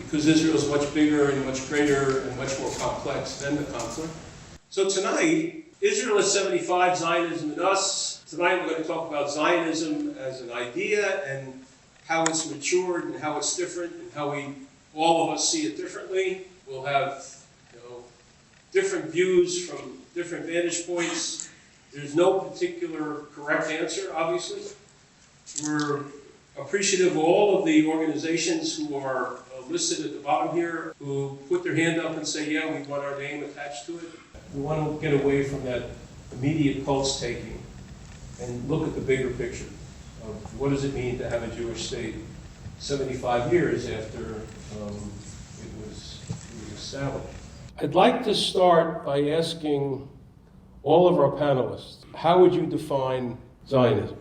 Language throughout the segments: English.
because Israel is much bigger and much greater and much more complex than the conflict. So tonight, Israel is 75, Zionism and Us. Tonight we're going to talk about Zionism as an idea and how it's matured and how it's different and how all of us see it differently. We'll have different views from different vantage points. There's no particular correct answer, obviously. We're appreciative of all of the organizations who are listed at the bottom here, who put their hand up and say, yeah, we want our name attached to it. We want to get away from that immediate pulse taking and look at the bigger picture of what does it mean to have a Jewish state 75 years after it was established. I'd like to start by asking all of our panelists, how would you define Zionism?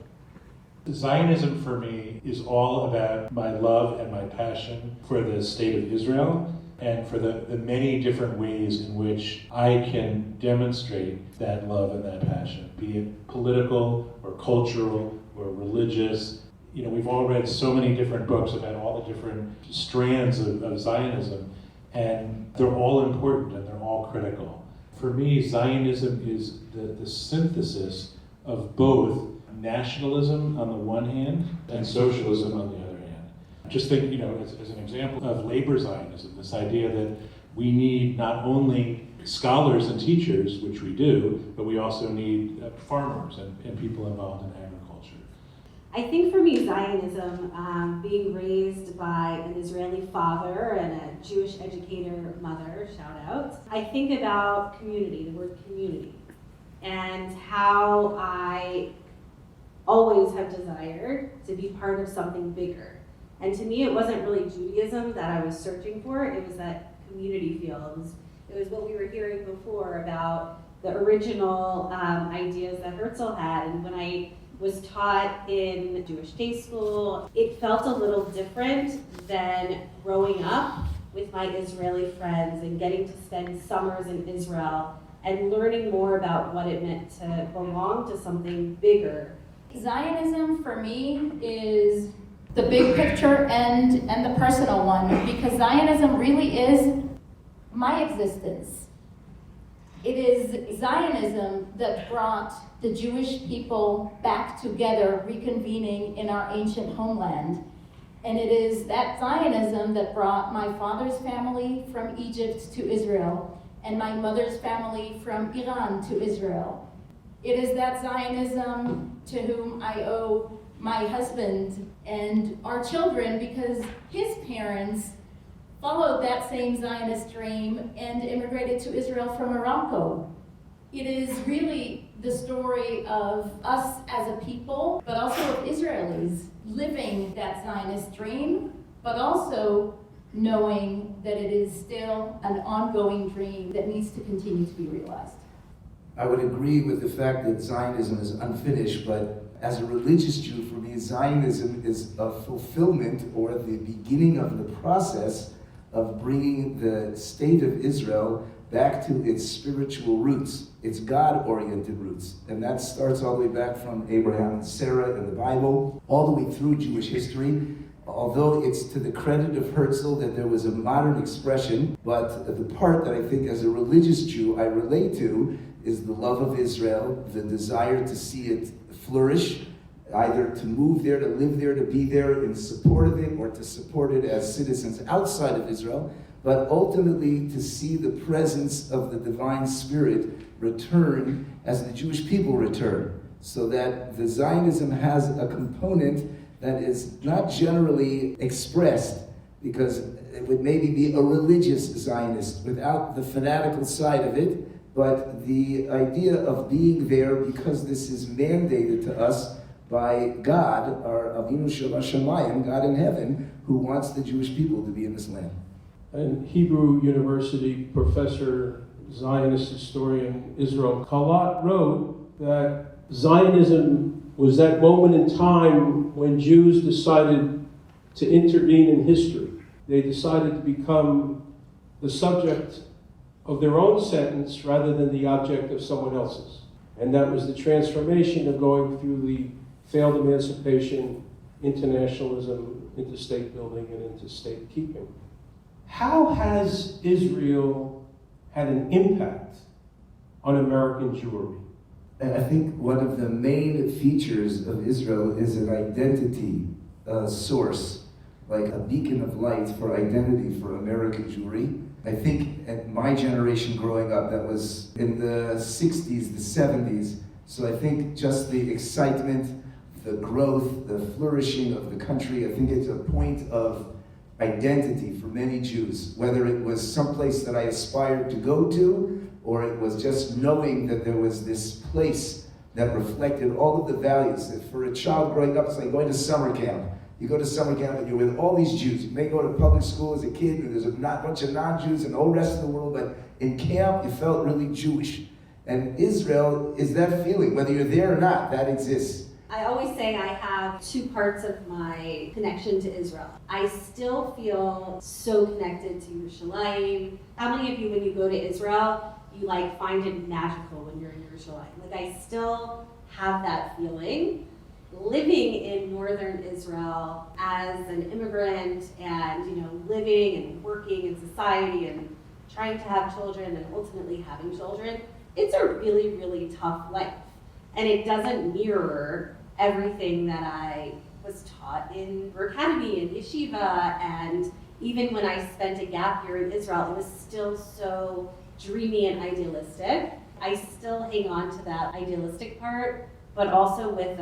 Zionism for me is all about my love and my passion for the state of Israel and for the many different ways in which I can demonstrate that love and that passion, be it political or cultural or religious. We've all read so many different books about all the different strands of Zionism, and they're all important and they're all critical. For me, Zionism is the synthesis of both nationalism on the one hand and socialism on the other hand. Just think, as an example of labor Zionism, this idea that we need not only scholars and teachers, which we do, but we also need farmers and people involved in agriculture. I think for me, Zionism, being raised by an Israeli father and a Jewish educator mother, shout out, I think about community, the word community, and how I always have desired to be part of something bigger. And to me, it wasn't really Judaism that I was searching for, it was that community feel. It was what we were hearing before about the original ideas that Herzl had. And when I was taught in Jewish day school, it felt a little different than growing up with my Israeli friends and getting to spend summers in Israel and learning more about what it meant to belong to something bigger. Zionism for me is the big picture and the personal one, because Zionism really is my existence. It is Zionism that brought the Jewish people back together, reconvening in our ancient homeland. And it is that Zionism that brought my father's family from Egypt to Israel and my mother's family from Iran to Israel. It is that Zionism to whom I owe my husband and our children, because his parents followed that same Zionist dream and immigrated to Israel from Morocco. It is really the story of us as a people, but also of Israelis living that Zionist dream, but also knowing that it is still an ongoing dream that needs to continue to be realized. I would agree with the fact that Zionism is unfinished, but as a religious Jew, for me, Zionism is a fulfillment or the beginning of the process of bringing the state of Israel back to its spiritual roots, its God-oriented roots. And that starts all the way back from Abraham and Sarah in the Bible, all the way through Jewish history. Although it's to the credit of Herzl that there was a modern expression, but the part that I think as a religious Jew I relate to is the love of Israel, the desire to see it flourish, either to move there, to live there, to be there in support of it, or to support it as citizens outside of Israel, but ultimately to see the presence of the divine spirit return as the Jewish people return, so that the Zionism has a component that is not generally expressed, because it would maybe be a religious Zionist without the fanatical side of it, but the idea of being there because this is mandated to us by God, our Avinu Shabashamayim, God in heaven, who wants the Jewish people to be in this land. And Hebrew University professor, Zionist historian Israel Kalat wrote that Zionism was that moment in time when Jews decided to intervene in history. They decided to become the subject of their own sentence rather than the object of someone else's. And that was the transformation of going through the failed emancipation, internationalism, into state building, and into state keeping. How has Israel had an impact on American Jewry? I think one of the main features of Israel is an identity source, like a beacon of light for identity for American Jewry. I think at my generation growing up, that was in the 60s, the 70s. So I think just the excitement, the growth, the flourishing of the country, I think it's a point of identity for many Jews, whether it was someplace that I aspired to go to, or it was just knowing that there was this place that reflected all of the values. That for a child growing up, it's like going to summer camp. You go to summer camp and you're with all these Jews. You may go to public school as a kid and there's a bunch of non-Jews and the whole rest of the world, but in camp you felt really Jewish. And Israel is that feeling, whether you're there or not, that exists. I always say I have two parts of my connection to Israel. I still feel so connected to Yerushalayim. How many of you, when you go to Israel, you find it magical when you're in Yerushalayim? I still have that feeling. Living in northern Israel as an immigrant and living and working in society and trying to have children and ultimately having children, it's a really, really tough life. And it doesn't mirror everything that I was taught in Berg Academy and Yeshiva, and even when I spent a gap year in Israel, it was still so dreamy and idealistic. I still hang on to that idealistic part, but also with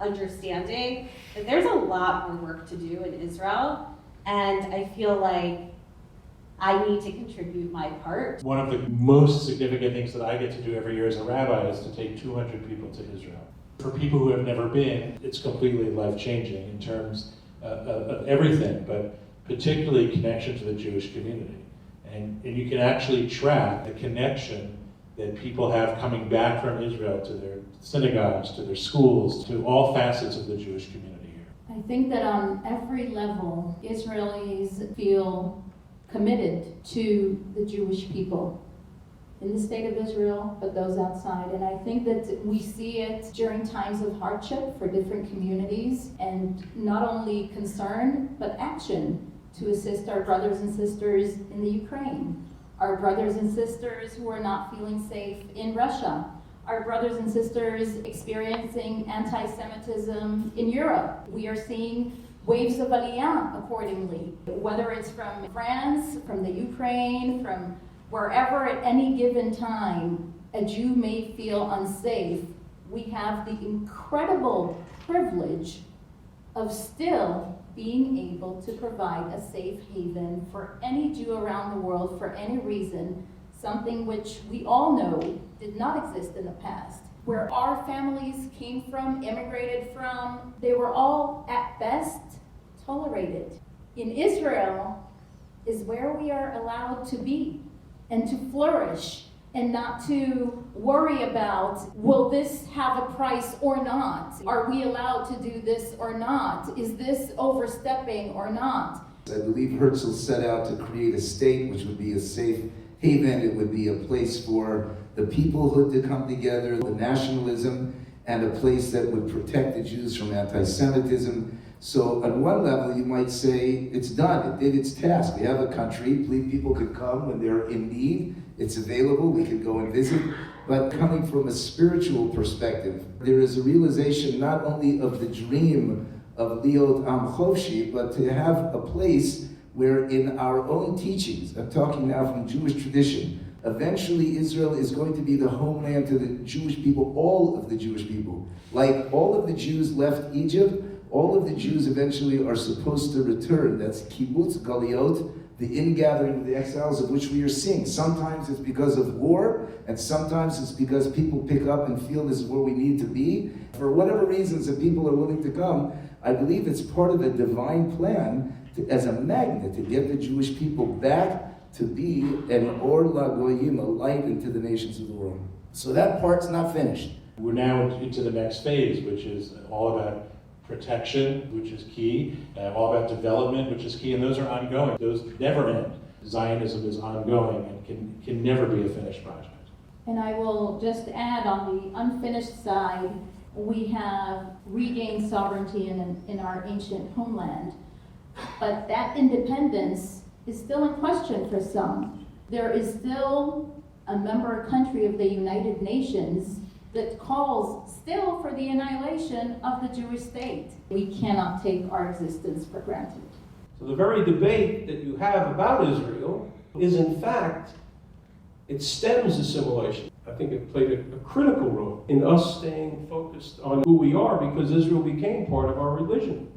understanding that there's a lot more work to do in Israel, and I feel like I need to contribute my part. One of the most significant things that I get to do every year as a rabbi is to take 200 people to Israel. For people who have never been, it's completely life-changing in terms of everything, but particularly connection to the Jewish community. And you can actually track the connection that people have coming back from Israel to their synagogues, to their schools, to all facets of the Jewish community here. I think that on every level, Israelis feel committed to the Jewish people in the state of Israel, but those outside. And I think that we see it during times of hardship for different communities, and not only concern, but action to assist our brothers and sisters in the Ukraine, our brothers and sisters who are not feeling safe in Russia, our brothers and sisters experiencing anti-Semitism in Europe. We are seeing waves of aliyah accordingly, whether it's from France, from the Ukraine, from wherever at any given time a Jew may feel unsafe. We have the incredible privilege of still being able to provide a safe haven for any Jew around the world for any reason, something which we all know did not exist in the past. Where our families came from, immigrated from, they were all at best tolerated. In Israel is where we are allowed to be and to flourish and not to worry about, will this have a price or not? Are we allowed to do this or not? Is this overstepping or not? I believe Herzl set out to create a state which would be a safe haven. It would be a place for the peoplehood to come together, the nationalism, and a place that would protect the Jews from anti-Semitism. So on one level, you might say, it's done, it did its task. We have a country, people could come when they're in need, it's available, we can go and visit. But coming from a spiritual perspective, there is a realization not only of the dream of Liot Am Chofshi, but to have a place where in our own teachings, I'm talking now from Jewish tradition, eventually Israel is going to be the homeland to the Jewish people, all of the Jewish people. Like all of the Jews left Egypt, all of the Jews eventually are supposed to return. That's kibbutz, galiot, the ingathering of the exiles of which we are seeing. Sometimes it's because of war, and sometimes it's because people pick up and feel this is where we need to be. For whatever reasons that people are willing to come, I believe it's part of a divine plan as a magnet to get the Jewish people back to be an or lagoyim, a light into the nations of the world. So that part's not finished. We're now into the next phase, which is all about protection, which is key, all about development, which is key, and those are ongoing. Those never end. Zionism is ongoing and can never be a finished project. And I will just add, on the unfinished side, we have regained sovereignty in our ancient homeland. But that independence is still in question for some. There is still a member country of the United Nations that calls still for the annihilation of the Jewish state. We cannot take our existence for granted. So the very debate that you have about Israel is, in fact, it stems assimilation. I think it played a critical role in us staying focused on who we are because Israel became part of our religion.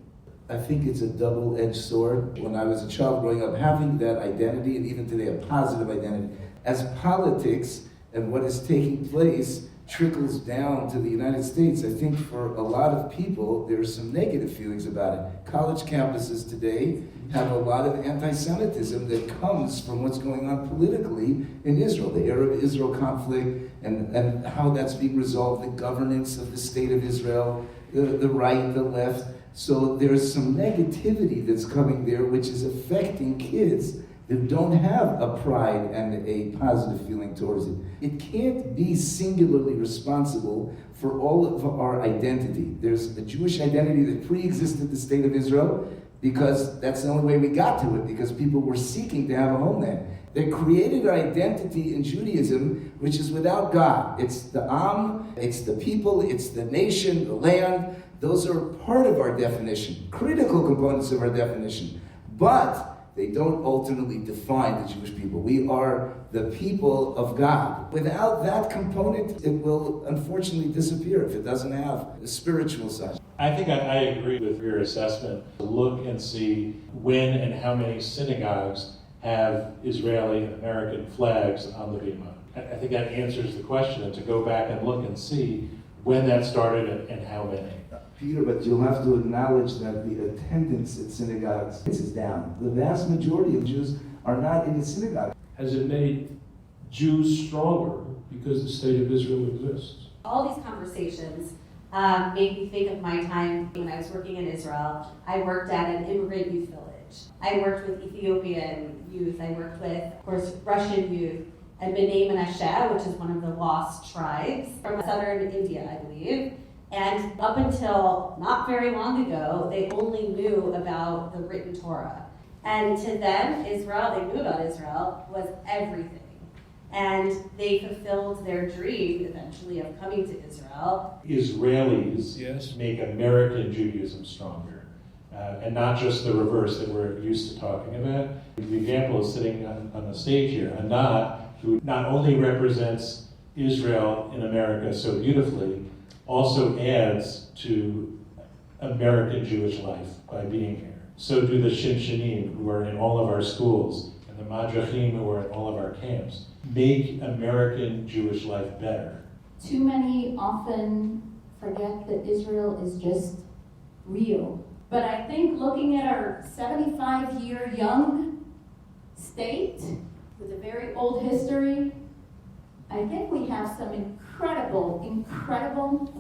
I think it's a double-edged sword. When I was a child growing up, having that identity, and even today a positive identity, as politics and what is taking place trickles down to the United States, I think for a lot of people, there's some negative feelings about it. College campuses today have a lot of anti-Semitism that comes from what's going on politically in Israel, the Arab-Israel conflict and how that's being resolved, the governance of the state of Israel, the right, the left. So there's some negativity that's coming there which is affecting kids that don't have a pride and a positive feeling towards it. It can't be singularly responsible for all of our identity. There's a Jewish identity that pre-existed the state of Israel because that's the only way we got to it, because people were seeking to have a homeland. They created an identity in Judaism which is without God. It's the Am, it's the people, it's the nation, the land. Those are part of our definition, critical components of our definition. But they don't ultimately define the Jewish people. We are the people of God. Without that component, it will unfortunately disappear if it doesn't have a spiritual side. I think I agree with your assessment. Look and see when and how many synagogues have Israeli and American flags on the bima. I think that answers the question, and to go back and look and see when that started and how many. Peter, but you'll have to acknowledge that the attendance at synagogues is down. The vast majority of Jews are not in the synagogue. Has it made Jews stronger because the state of Israel exists? All these conversations made me think of my time when I was working in Israel. I worked at an immigrant youth village. I worked with Ethiopian youth. I worked with, of course, Russian youth, and B'nai Menashe, which is one of the lost tribes from southern India, I believe. And up until not very long ago, they only knew about the written Torah. And to them, Israel, they knew about Israel, was everything. And they fulfilled their dream, eventually, of coming to Israel. Israelis make American Judaism stronger, and not just the reverse that we're used to talking about. The example is sitting on the stage here, Anat, who not only represents Israel in America so beautifully, also adds to American Jewish life by being here. So do the Shinshinim, who are in all of our schools, and the Madrachim, who are in all of our camps. Make American Jewish life better. Too many often forget that Israel is just real. But I think looking at our 75-year young state with a very old history, I think we have some incredible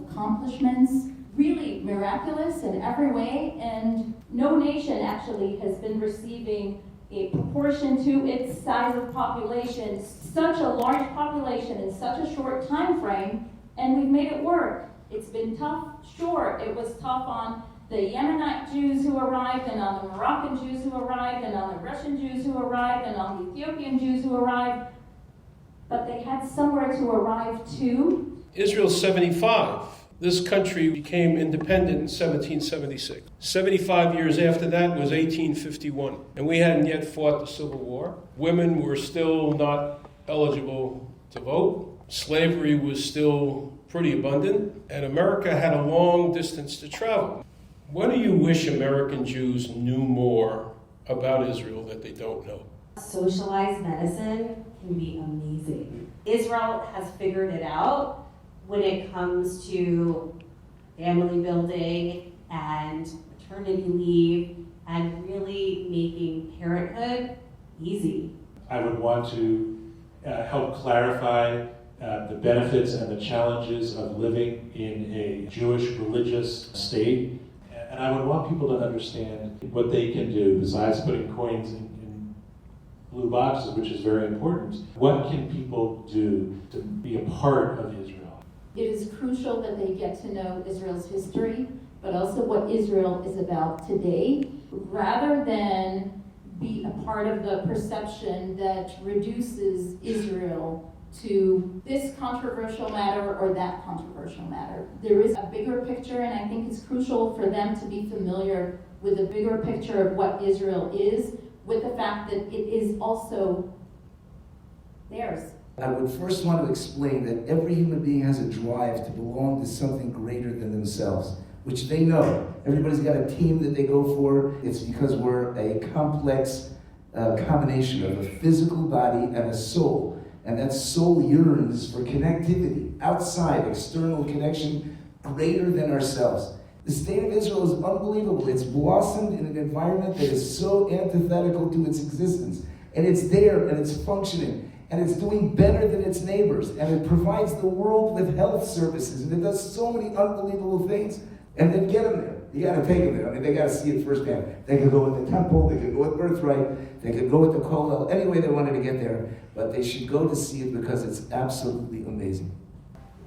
accomplishments, really miraculous in every way, and no nation actually has been receiving a proportion to its size of population, such a large population in such a short time frame, and we've made it work. It's been tough, sure, it was tough on the Yemenite Jews who arrived, and on the Moroccan Jews who arrived, and on the Russian Jews who arrived, and on the Ethiopian Jews who arrived, but they had somewhere to arrive to. Israel's 75. This country became independent in 1776. 75 years after that was 1851. And we hadn't yet fought the Civil War. Women were still not eligible to vote. Slavery was still pretty abundant. And America had a long distance to travel. What do you wish American Jews knew more about Israel that they don't know? Socialized medicine can be amazing. Israel has figured it out when it comes to family building and maternity leave and really making parenthood easy. I would want to help clarify the benefits and the challenges of living in a Jewish religious state. And I would want people to understand what they can do besides putting coins in blue boxes, which is very important. What can people do to be a part of Israel? It is crucial that they get to know Israel's history, but also what Israel is about today, rather than be a part of the perception that reduces Israel to this controversial matter or that controversial matter. There is a bigger picture, and I think it's crucial for them to be familiar with the bigger picture of what Israel is, with the fact that it is also theirs. I would first want to explain that every human being has a drive to belong to something greater than themselves, which they know. Everybody's got a team that they go for. It's because we're a complex combination of a physical body and a soul. And that soul yearns for connectivity, outside, external connection, greater than ourselves. The state of Israel is unbelievable. It's blossomed in an environment that is so antithetical to its existence. And it's there, and it's functioning. And it's doing better than its neighbors, and it provides the world with health services, and it does so many unbelievable things. And then get them there. You got to take them there. I mean, they got to see it firsthand. They could go with the temple, they could go with Birthright, they could go with the Kollel, any way they wanted to get there. But they should go to see it because it's absolutely amazing.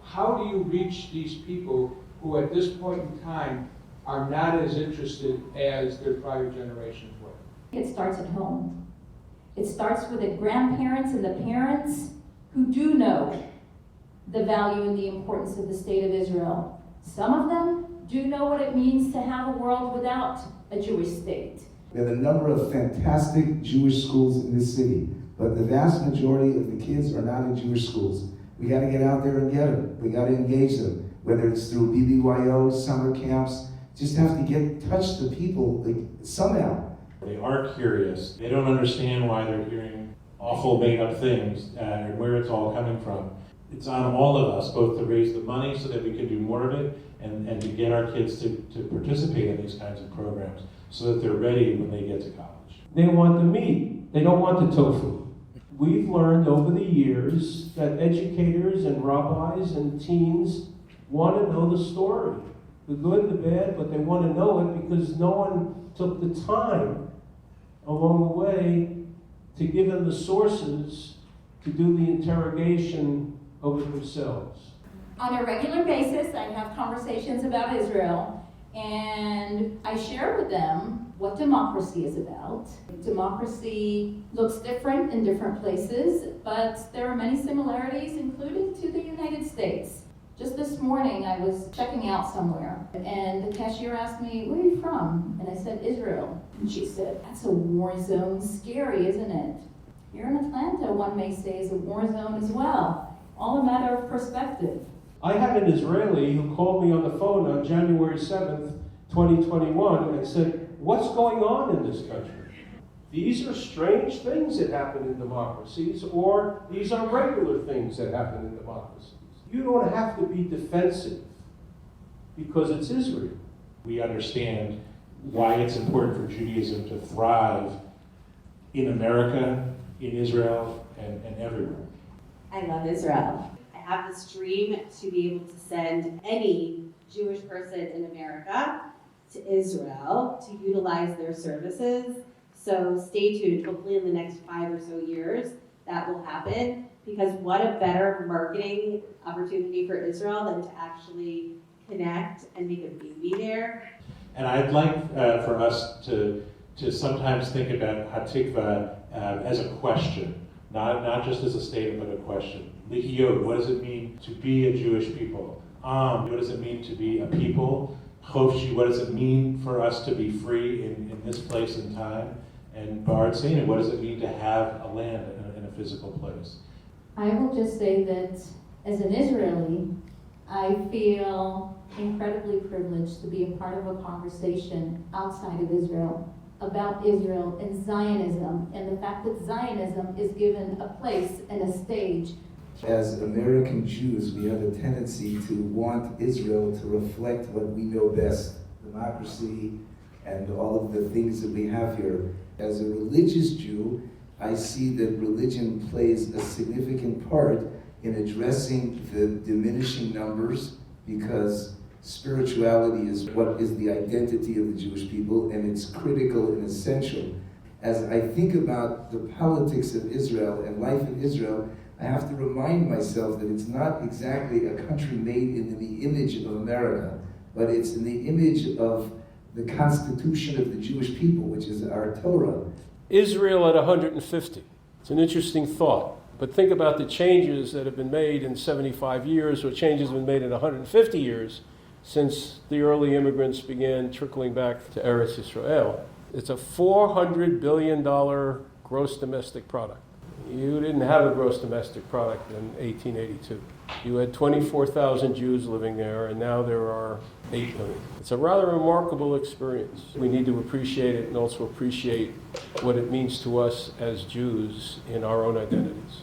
How do you reach these people who at this point in time are not as interested as their prior generations were? It starts at home. It starts with the grandparents and the parents who do know the value and the importance of the state of Israel. Some of them do know what it means to have a world without a Jewish state. There are a number of fantastic Jewish schools in this city, but the vast majority of the kids are not in Jewish schools. We got to get out there and get them. We got to engage them, whether it's through BBYO, summer camps. Just have to touch the people somehow. They are curious. They don't understand why they're hearing awful made-up things and where it's all coming from. It's on all of us, both to raise the money so that we can do more of it and to get our kids to participate in these kinds of programs so that they're ready when they get to college. They want the meat. They don't want the tofu. We've learned over the years that educators and rabbis and teens want to know the story, the good, the bad, but they want to know it because no one took the time along the way to give them the sources to do the interrogation of it themselves. On a regular basis, I have conversations about Israel, and I share with them what democracy is about. Democracy looks different in different places, but there are many similarities, including to the United States. Just this morning, I was checking out somewhere, and the cashier asked me, "Where are you from?" And I said, "Israel." And she said, "That's a war zone. Scary, isn't it?" Here in Atlanta, one may say, is a war zone as well. All a matter of perspective. I had an Israeli who called me on the phone on January 7th, 2021, and said, "What's going on in this country? These are strange things that happen in democracies, or these are regular things that happen in democracies. You don't have to be defensive because it's Israel." We understand why it's important for Judaism to thrive in America, in Israel, and everywhere. I love Israel. I have this dream to be able to send any Jewish person in America to Israel to utilize their services. So stay tuned. Hopefully in the next 5 or so years that will happen, because what a better marketing opportunity for Israel than to actually connect and make a baby there. And I'd like for us to sometimes think about Hatikva as a question, not just as a statement, but a question. Lihiyot, what does it mean to be a Jewish people? What does it mean to be a people? Chofshi, what does it mean for us to be free in this place and time? And Bard Sena, what does it mean to have a land in a physical place? I will just say that as an Israeli, I feel incredibly privileged to be a part of a conversation outside of Israel about Israel and Zionism, and the fact that Zionism is given a place and a stage. As American Jews, we have a tendency to want Israel to reflect what we know best, democracy and all of the things that we have here. As a religious Jew, I see that religion plays a significant part in addressing the diminishing numbers, because spirituality is what is the identity of the Jewish people, and it's critical and essential. As I think about the politics of Israel and life in Israel, I have to remind myself that it's not exactly a country made in the image of America, but it's in the image of the constitution of the Jewish people, which is our Torah. Israel at 150. It's an interesting thought. But think about the changes that have been made in 75 years, or changes have been made in 150 years since the early immigrants began trickling back to Eretz Yisrael. It's a $400 billion gross domestic product. You didn't have a gross domestic product in 1882. You had 24,000 Jews living there, and now there are 8 million. It's a rather remarkable experience. We need to appreciate it and also appreciate what it means to us as Jews in our own identities.